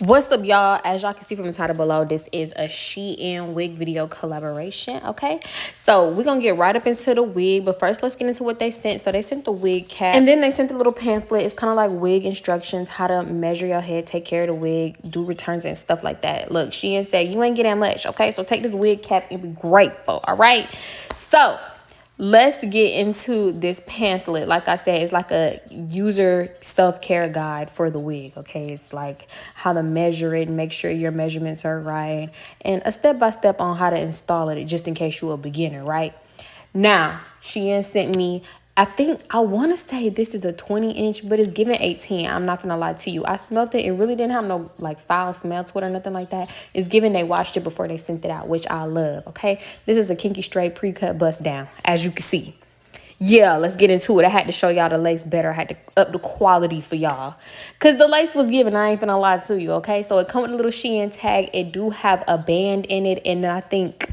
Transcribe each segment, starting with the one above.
What's up, y'all? As y'all can see from the title below, this is a Shein wig video collaboration. Okay, so we're gonna get right up into the wig, but first let's get into what they sent. So they sent the wig cap, and then they sent the little pamphlet. It's kind of like wig instructions, how to measure your head, take care of the wig, do returns and stuff like that. Look, Shein said you ain't getting much. Okay, so take this wig cap and be grateful. All right, so let's get into this pamphlet. Like I said, it's like a user self-care guide for the wig. Okay, it's like how to measure it, make sure your measurements are right, and a step-by-step on how to install it, just in case you're a beginner. Right now, Shein sent me, I want to say this is a 20-inch, but it's giving 18. I'm not gonna lie to you. I smelled it. It really didn't have no like foul smell to it or nothing like that. It's given they washed it before they sent it out, which I love. Okay, this is a Kinky straight pre-cut bust down, as you can see. Yeah, let's get into it. I had to show y'all the lace better. I had to up the quality for y'all, because the lace was given. I ain't finna lie to you. Okay, so it comes with a little Shein tag. It do have a band in it, and I think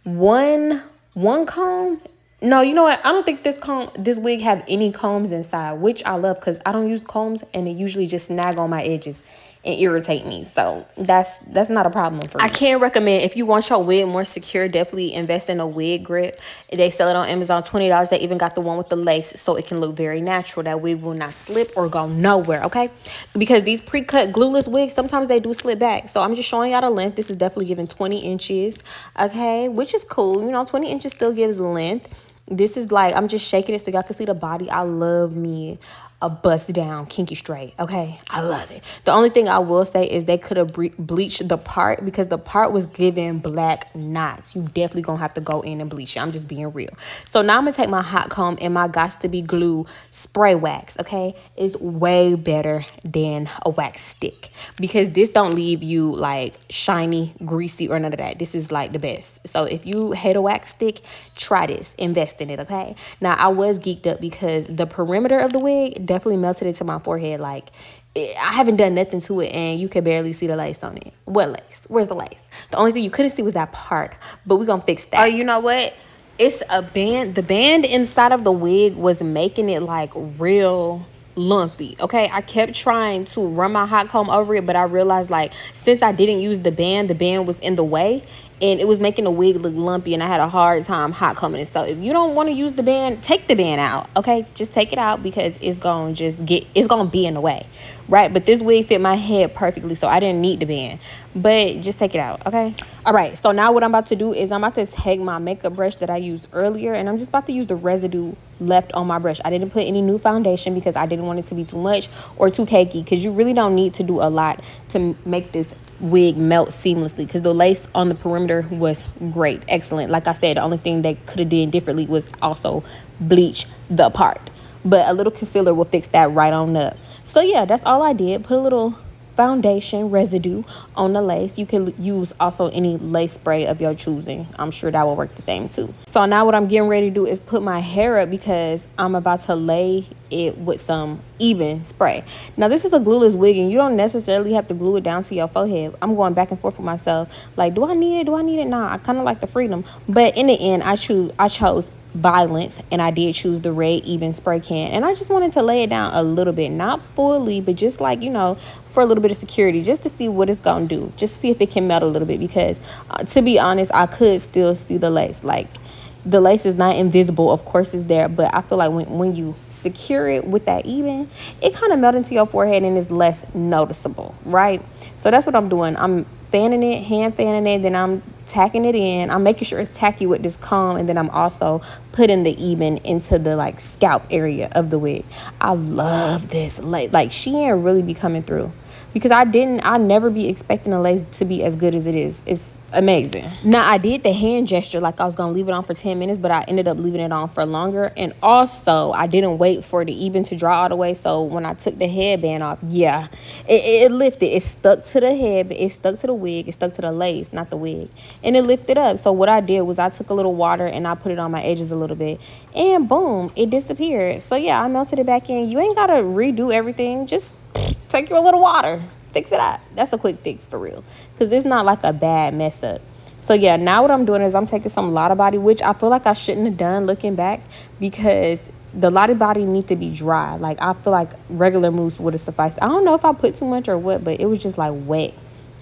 one comb. No, you know what? I don't think this wig have any combs inside, which I love because I don't use combs and it usually just snag on my edges and irritate me. So that's not a problem for me. I can recommend, if you want your wig more secure, definitely invest in a wig grip. They sell it on Amazon, $20. They even got the one with the lace, so it can look very natural. That wig will not slip or go nowhere, okay? Because these pre-cut glueless wigs, sometimes they do slip back. So I'm just showing y'all the length. This is definitely giving 20 inches, okay? Which is cool. You know, 20 inches still gives length. This is like, I'm just shaking it so y'all can see the body. I love me a bust down kinky straight. Okay, I love it. The only thing I will say is they could have bleached the part, because the part was giving black knots. You definitely gonna have to go in and bleach it. I'm just being real. So now I'm gonna take my hot comb and my Gots to Be Glue spray wax. Okay, it's way better than a wax stick, because this don't leave you like shiny, greasy, or none of that. This is like the best. So if you hate a wax stick, try this. Invest in it. Okay, now I was geeked up because the perimeter of the wig definitely melted into my forehead. Like, I haven't done nothing to it and you can barely see the lace on it. What lace? Where's the lace? The only thing you couldn't see was that part, but we're gonna fix that. Oh, you know what? It's a band. The band inside of the wig was making it like real lumpy. Okay, I kept trying to run my hot comb over it, but I realized, like, since I didn't use the band was in the way and it was making the wig look lumpy, and I had a hard time hot combing it. So if you don't want to use the band, take the band out. Okay, just take it out, because it's gonna be in the way, right? But this wig fit my head perfectly, so I didn't need the band, but just take it out. Okay, all right, so now what I'm about to do is I'm about to take my makeup brush that I used earlier, and I'm just about to use the residue left on my brush. I didn't put any new foundation because I didn't want it to be too much or too cakey, because you really don't need to do a lot to make this wig melt seamlessly, because the lace on the perimeter was great, excellent. Like I said, the only thing they could have done differently was also bleach the part, but a little concealer will fix that right on up. So yeah, that's all I did. Put a little foundation residue on the lace. You can use also any lace spray of your choosing. I'm sure that will work the same too. So now what I'm getting ready to do is put my hair up, because I'm about to lay it with some even spray. Now this is a glueless wig and you don't necessarily have to glue it down to your forehead. I'm going back and forth with myself, like, do I need it? Nah, I kind of like the freedom, but in the end I chose violence, and I did choose the red even spray can, and I just wanted to lay it down a little bit, not fully, but just like, you know, for a little bit of security, just to see what it's gonna do, just see if it can melt a little bit, because to be honest, I could still see the lace. Like, the lace is not invisible, of course it's there, but I feel like when you secure it with that even, it kind of melts into your forehead and is less noticeable, right? So that's what I'm doing. I'm fanning it, hand fanning it, then I'm tacking it in. I'm making sure it's tacky with this comb, and then I'm also putting the even into the like scalp area of the wig. I love this lace. Like, Shein really be coming through, because I never be expecting a lace to be as good as it is. It's amazing. Now I did the hand gesture like I was gonna leave it on for 10 minutes, but I ended up leaving it on for longer, and also I didn't wait for the even to dry all the way. So when I took the headband off, yeah, it lifted. It stuck to the head, it stuck to the wig, it stuck to the lace, not the wig, and it lifted up. So what I did was I took a little water and I put it on my edges a little bit, and boom, it disappeared. So yeah, I melted it back in. You ain't gotta redo everything, just take your little water, fix it up. That's a quick fix for real, because it's not like a bad mess up. So yeah, now what I'm doing is I'm taking some Lotta Body, which I feel like I shouldn't have done looking back, because the lottie body need to be dry. Like, I feel like regular mousse would have sufficed. I don't know if I put too much or what, but it was just like wet.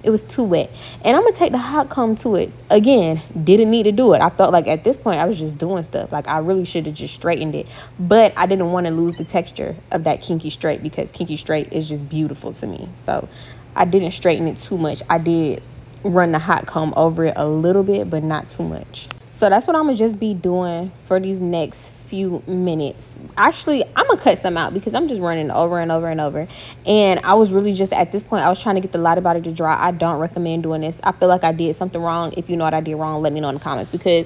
It was too wet. And I'm gonna take the hot comb to it. Again, didn't need to do it. I felt like at this point I was just doing stuff. Like, I really should have just straightened it, but I didn't want to lose the texture of that kinky straight, because kinky straight is just beautiful to me. So I didn't straighten it too much. I did run the hot comb over it a little bit, but not too much. So that's what I'm gonna just be doing for these next few minutes. Actually, I'm gonna cut some out because I'm just running over and over and over. And I was really just, at this point, I was trying to get the lottie body to dry. I don't recommend doing this. I feel like I did something wrong. If you know what I did wrong, let me know in the comments, because,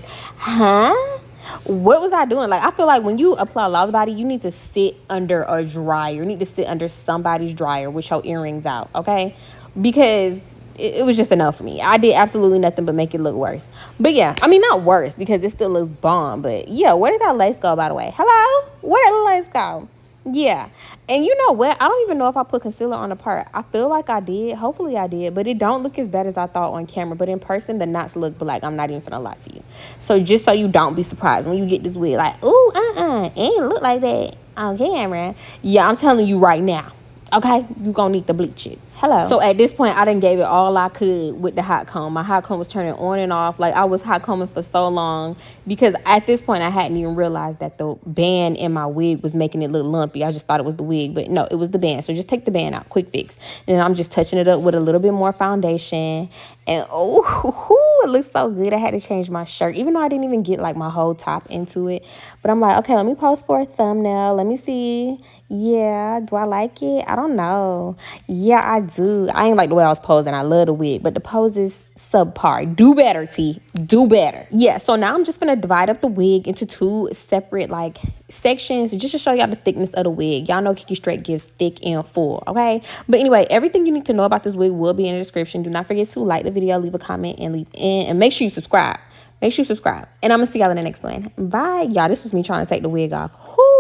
what was I doing? Like, I feel like when you apply lottie body, you need to sit under a dryer. You need to sit under somebody's dryer with your earrings out, okay? Because it was just enough for me. I did absolutely nothing but make it look worse. But yeah, I mean, not worse, because it still looks bomb. But yeah, where did that lace go, by the way? Hello? Where did the lace go? Yeah. And you know what? I don't even know if I put concealer on the part. I feel like I did. Hopefully I did. But it don't look as bad as I thought on camera. But in person, the knots look black. I'm not even finna lie to you. So just so you don't be surprised when you get this wig, like, ooh, it ain't look like that on camera. Yeah, I'm telling you right now. Okay, you gonna need to bleach it. Hello. So at this point, I done gave it all I could with the hot comb. My hot comb was turning on and off. Like, I was hot combing for so long, because at this point I hadn't even realized that the band in my wig was making it look lumpy. I just thought it was the wig, but no, it was the band. So just take the band out, quick fix. And then I'm just touching it up with a little bit more foundation. And oh, it looks so good. I had to change my shirt, even though I didn't even get like my whole top into it. But I'm like, okay, let me post for a thumbnail. Let me see. Yeah, do I like it? I don't know. Yeah, I do. I ain't like the way I was posing. I love the wig, but the pose is subpar. Do better, T. Do better. Yeah, so now I'm just gonna divide up the wig into two separate like sections, just to show y'all the thickness of the wig. Y'all know Kinky Straight gives thick and full, okay? But anyway, everything you need to know about this wig will be in the description. Do not forget to like the video, leave a comment, and make sure you subscribe. Make sure you subscribe. And I'm gonna see y'all in the next one. Bye. Y'all, this was me trying to take the wig off. Whew.